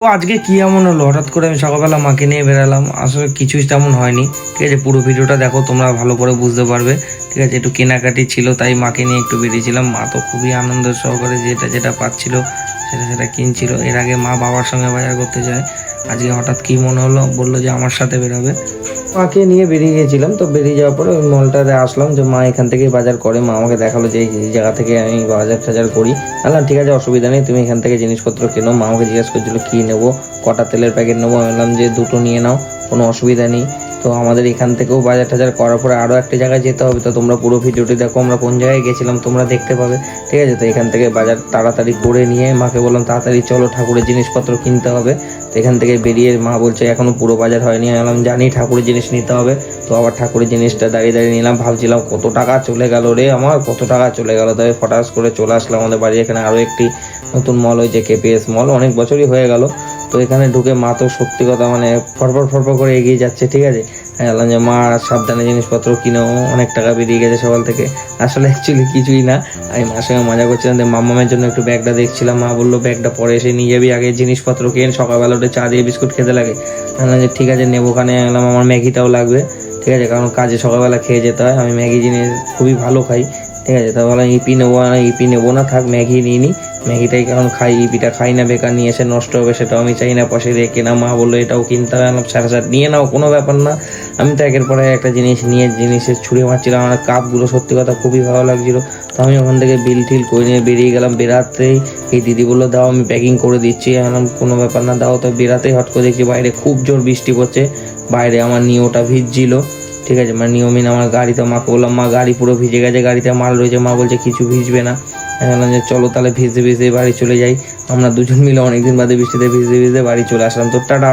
তো আজকে কি এমন হলো, হঠাৎ করে আমি সকালবেলা মাকে নিয়ে বেরালাম। আসলে কিছুই তেমন হয়নি, ঠিক আছে। পুরো ভিডিওটা দেখো, তোমরা ভালো করে বুঝতে পারবে, ঠিক আছে। একটু কেনাকাটি ছিল, তাই মাকে নিয়ে একটু বেরিয়েছিলাম। মা তো খুবই আনন্দ সহকারে যেটা যেটা পাচ্ছিল সেটা সেটা কিনছিল। এর আগে মা বাবার সঙ্গে বাজার করতে যায়, আজকে হঠাৎ কি মনে হলো, বললো যে আমার সাথে বেরোবে। মাকে নিয়ে বেরিয়ে গেছিলাম, তো বেরিয়ে যাওয়ার পরে ওই মলটাতে আসলাম, যে মা এখান থেকেই বাজার করে। মা আমাকে দেখালো যে এই জায়গা থেকে আমি বাজার টাজার করি। বললাম ঠিক আছে, অসুবিধা নেই, তুমি এখান থেকে জিনিসপত্র কেনো। মা আমাকে জিজ্ঞেস করছিল কী নেবো, কটা তেলের প্যাকেট নেবো। আমি বললাম যে দুটো নিয়ে নাও, কোনো অসুবিধা নেই। তো আমাদের এখান থেকেও বাজার টাজার করার পরে আরও একটা জায়গায় যেতে হবে, তো তোমরা পুরো ভিডিওটি দেখো, আমরা কোন জায়গায় গেছিলাম তোমরা দেখতে পাবে, ঠিক আছে। তো এখান থেকে বাজার তাড়াতাড়ি করে নিয়ে মাকে বললাম তাড়াতাড়ি চলো, ঠাকুরের জিনিসপত্র কিনতে হবে। তো এখান থেকে বেরিয়ে মা বলছে এখনও পুরো বাজার হয়নি। আমি বললাম জানি, ঠাকুরের জিনিস নিতে হবে। তো আবার ঠাকুরের জিনিসটা দাঁড়িয়ে দাঁড়িয়ে নিলাম, ভাবছিলাম কত টাকা চলে গেল রে আমার, কত টাকা চলে গেল। তবে ফটাস করে চলে আসলাম আমাদের বাড়ি। এখানে আরও একটি নতুন মল হয়েছে, কেপিএস মল, অনেক বছরই হয়ে গেল। তো এখানে ঢুকে মা তো সত্যি কথা মানে ফরফর ফরফর করে এগিয়ে যাচ্ছে, ঠিক আছে। আমি বললাম যে মা সাবধানে জিনিসপত্র কিনো, অনেক টাকা বেরিয়ে গেছে সকাল থেকে। আসলে অ্যাকচুয়ালি কিছুই না, আমি মার সঙ্গে মজা করছিলাম। যে মামামের জন্য একটু ব্যাগটা দেখছিলাম, মা বললো ব্যাগটা পরে এসে নিয়ে যাবি, আগে জিনিসপত্র কেন, সকালবেলা উঠে চা দিয়ে বিস্কুট খেতে লাগে। আমি বললাম যে ঠিক আছে নেবো। ওখানে গেলাম, আমার ম্যাগিটাও লাগবে, ঠিক আছে, কারণ কাজে সকালবেলা খেয়ে যেতে হয়। আমি ম্যাগি জিনিস খুবই ভালো খাই, ঠিক আছে। তা বললাম ইপি নেবো না, ইপি নেবো না, থাক ম্যাগি নিয়ে নিই। ম্যাগিটাই কারণ খাই, ইপিটা খাই না, বেকার নিয়ে এসে নষ্ট হবে, সেটাও আমি চাই না। পাশে দিয়ে কেনা, মা বললো এটাও কিনতে হবে। আমি সাড়ে সাত নিয়ে নাও, কোনো ব্যাপার না। আমি তো একের পরে একটা জিনিস নিয়ে জিনিসের ছুঁড়ে মারছিলাম। আমার কাপগুলো সত্যি কথা খুবই ভালো লাগছিলো। তো আমি ওখান থেকে বিল টিল করে নিয়ে বেরিয়ে গেলাম। বেরাতেই এই দিদি বললো দাও আমি প্যাকিং করে দিচ্ছি। আমি কোনো ব্যাপার না, দাও। তো বেরাতেই হট করে দেখছি বাইরে খুব জোর বৃষ্টি পড়ছে। বাইরে আমার নিয়োটা ভিজছিল, ঠিক আছে। মানে নিয়মিন আমার গাড়িতে, মাকে বললাম মা গাড়ি পুরো ভিজে গেছে, গাড়িতে মাল রয়েছে। মা বলছে কিছু ভিজবে না। আমি বললাম যে চলো তাহলে ভিজতে ভিজতে বাড়ি চলে যাই। আমরা দুজন মিলে অনেকদিন বাদে বৃষ্টিতে ভিজতে ভিজতে বাড়ি চলে আসলাম। তো টাটা।